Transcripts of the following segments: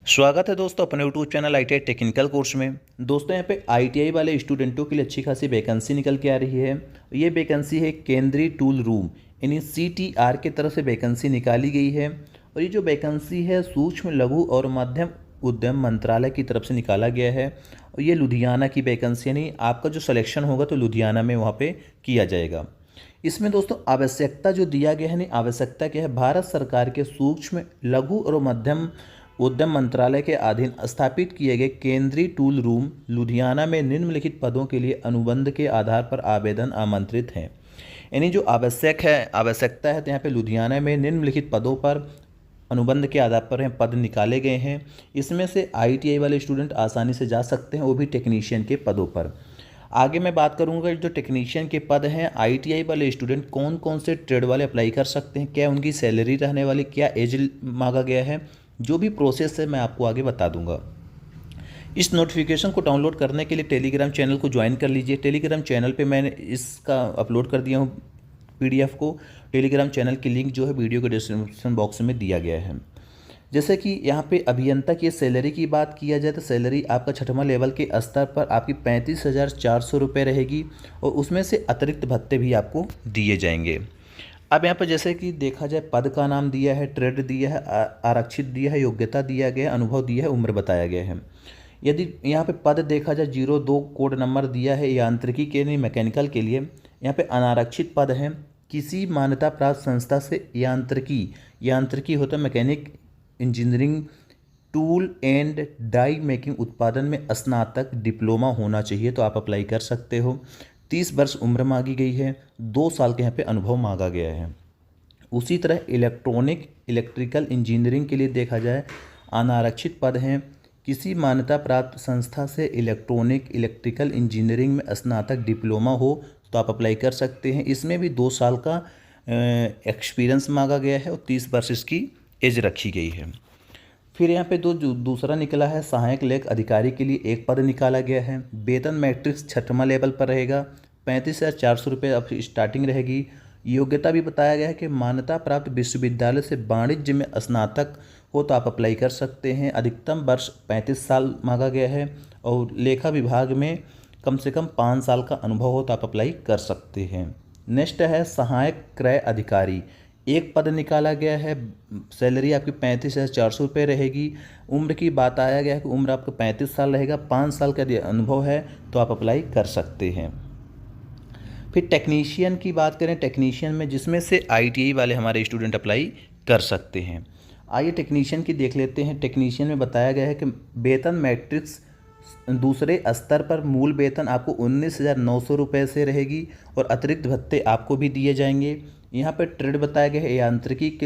स्वागत है दोस्तों अपने YouTube channel ITI technical course में। दोस्तों यहाँ पे ITI वाले स्टूडेंटों के लिए अच्छी खासी वैकेंसी निकल के आ रही है। ये वैकेंसी है केंद्रीय टूल रूम यानी CTR की तरफ से वैकेंसी निकाली गई है। और ये जो वैकेंसी है सूक्ष्म लघु और मध्यम उद्यम मंत्रालय की तरफ से निकाला गया है। और ये लुधियाना की वैकेंसी यानी आपका जो सिलेक्शन होगा तो लुधियाना में वहाँ पर किया जाएगा। इसमें दोस्तों आवश्यकता जो दिया गया है नहीं, आवश्यकता क्या है, भारत सरकार के सूक्ष्म लघु और मध्यम उद्यम मंत्रालय के अधीन स्थापित किए गए केंद्रीय टूल रूम लुधियाना में निम्नलिखित पदों के लिए अनुबंध के आधार पर आवेदन आमंत्रित हैं। यानी जो आवश्यकता है तो यहाँ पे लुधियाना में निम्नलिखित पदों पर अनुबंध के आधार पर पद निकाले गए हैं। इसमें से ITI वाले स्टूडेंट आसानी से जा सकते हैं, वो भी टेक्नीशियन के पदों पर। आगे मैं बात करूंगा जो टेक्नीशियन के पद हैं, ITI वाले स्टूडेंट कौन कौन से ट्रेड वाले अप्लाई कर सकते हैं, क्या उनकी सैलरी रहने वाली, क्या एज मांगा गया है, जो भी प्रोसेस है मैं आपको आगे बता दूंगा। इस नोटिफिकेशन को डाउनलोड करने के लिए टेलीग्राम चैनल को ज्वाइन कर लीजिए। टेलीग्राम चैनल पे मैंने इसका अपलोड कर दिया हूँ PDF को। टेलीग्राम चैनल की लिंक जो है वीडियो के डिस्क्रिप्शन बॉक्स में दिया गया है। जैसे कि यहाँ पे अभियंता की सैलरी की बात किया जाए तो सैलरी आपका 6वां लेवल के स्तर पर आपकी 35,400 रुपये रहेगी और उसमें से अतिरिक्त भत्ते भी आपको दिए जाएंगे। अब यहाँ पर जैसे कि देखा जाए पद का नाम दिया है, ट्रेड दिया है, आरक्षित दिया है, योग्यता दिया गया है, अनुभव दिया है, उम्र बताया गया है। यदि यहाँ पे पद देखा जाए 02 कोड नंबर दिया है यांत्रिकी के लिए, मैकेनिकल के लिए। यहाँ पे अनारक्षित पद है, किसी मान्यता प्राप्त संस्था से यांत्रिकी होता है mechanic engineering tool and die making उत्पादन में स्नातक डिप्लोमा होना चाहिए तो आप अप्लाई कर सकते हो। 30 वर्ष उम्र मांगी गई है, 2 साल के यहाँ पे अनुभव मांगा गया है। उसी तरह इलेक्ट्रिकल इंजीनियरिंग के लिए देखा जाए अनारक्षित पद हैं, किसी मान्यता प्राप्त संस्था से इलेक्ट्रिकल इंजीनियरिंग में स्नातक डिप्लोमा हो तो आप अप्लाई कर सकते हैं। इसमें भी 2 साल का एक्सपीरियंस मांगा गया है और 30 वर्ष इसकी एज रखी गई है। फिर यहाँ पे दूसरा निकला है सहायक लेख अधिकारी के लिए एक पद निकाला गया है। वेतन मैट्रिक्स 6वां लेवल पर रहेगा, 35,400 रुपये अब स्टार्टिंग रहेगी। योग्यता भी बताया गया है कि मान्यता प्राप्त विश्वविद्यालय से वाणिज्य में स्नातक हो तो आप अप्लाई कर सकते हैं। अधिकतम वर्ष 35 साल मांगा गया है और लेखा विभाग में कम से कम 5 साल का अनुभव हो तो आप अप्लाई कर सकते हैं। नेक्स्ट है सहायक क्रय अधिकारी, एक पद निकाला गया है। सैलरी आपकी 35,400 रुपये रहेगी। उम्र की बात आया गया है कि उम्र आपका 35 साल रहेगा, 5 साल का अनुभव है तो आप अप्लाई कर सकते हैं। फिर टेक्नीशियन की बात करें, टेक्नीशियन में जिसमें से ITI वाले हमारे स्टूडेंट अप्लाई कर सकते हैं। आइए टेक्नीशियन की देख लेते हैं। टेक्नीशियन में बताया गया है कि वेतन मैट्रिक्स दूसरे स्तर पर मूल वेतन आपको 19,900 रुपये से रहेगी और अतिरिक्त भत्ते आपको भी दिए जाएंगे। यहाँ पर ट्रेड बताया गया है यांत्रिक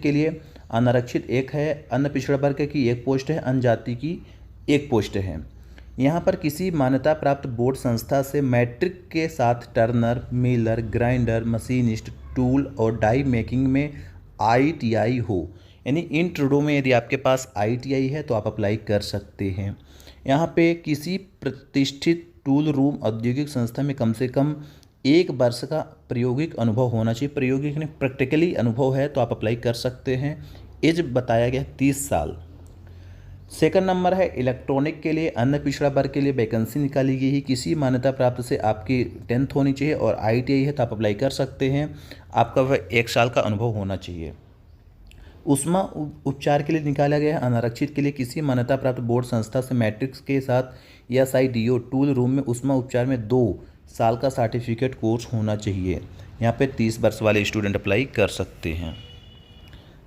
के लिए अनारक्षित एक है, अन्य पिछड़ा वर्ग की एक पोस्ट है, अन्य जाति की एक पोस्ट है। यहाँ पर किसी मान्यता प्राप्त बोर्ड संस्था से मैट्रिक के साथ Turner, Miller, grinder, machinist, tool और डाई मेकिंग में ITI हो, यानी इन ट्रेडों में यदि आपके पास ITI है तो आप अप्लाई कर सकते हैं। यहाँ पे किसी प्रतिष्ठित टूल रूम औद्योगिक संस्था में कम से कम 1 वर्ष का प्रायोगिक अनुभव होना चाहिए। प्रायोगिक ने प्रैक्टिकली अनुभव है तो आप अप्लाई कर सकते हैं। एज बताया गया 30 साल। सेकंड नंबर है इलेक्ट्रॉनिक के लिए अन्य पिछड़ा वर्ग के लिए वैकेंसी निकाली गई है। किसी मान्यता प्राप्त से आपकी 10th होनी चाहिए और ITI है तो आप अप्लाई कर सकते हैं। आपका वह 1 साल का अनुभव होना चाहिए। उष्मा उपचार के लिए निकाला गया है अनारक्षित के लिए किसी मान्यता प्राप्त बोर्ड संस्था से मैट्रिक्स के साथ SIDO टूल रूम में उष्मा उपचार में 2 साल का सर्टिफिकेट कोर्स होना चाहिए। यहाँ पे 30 वर्ष वाले स्टूडेंट अप्लाई कर सकते हैं।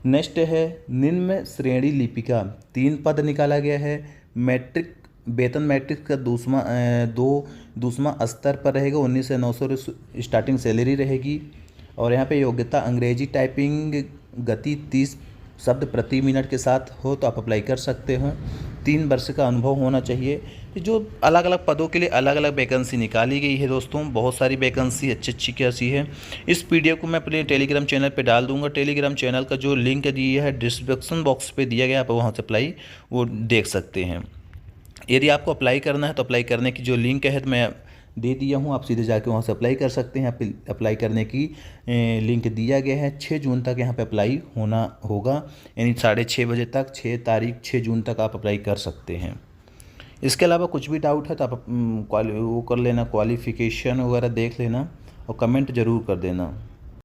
नेक्स्ट है निम्न श्रेणी लिपिका, 3 पद निकाला गया है। वेतन मैट्रिक का दूसरा स्तर पर रहेगा, 19,900 स्टार्टिंग सैलरी रहेगी। और यहाँ पे योग्यता अंग्रेजी टाइपिंग गति 30 शब्द प्रति मिनट के साथ हो तो आप अप्लाई कर सकते हो। 3 वर्ष का अनुभव होना चाहिए। जो अलग अलग पदों के लिए अलग अलग वैकेंसी निकाली गई है दोस्तों, बहुत सारी वैकेंसी अच्छी खासी है। इस PDF को मैं अपने टेलीग्राम चैनल पे डाल दूंगा। टेलीग्राम चैनल का जो लिंक दिया है डिस्क्रिप्शन बॉक्स पे दिया गया, आप वहाँ से अप्लाई वो देख सकते हैं। यदि आपको अप्लाई करना है तो अप्लाई करने की जो लिंक है तो मैं दे दिया हूँ, आप सीधे जाके वहाँ से अप्लाई कर सकते हैं। यहाँ पे अप्लाई करने की लिंक दिया गया है। 6 जून तक यहाँ पे अप्लाई होना होगा, यानी 6:30 बजे तक, 6 जून तक आप अप्लाई कर सकते हैं। इसके अलावा कुछ भी डाउट है तो आप वो कर लेना, क्वालिफ़िकेशन वगैरह देख लेना और कमेंट ज़रूर कर देना।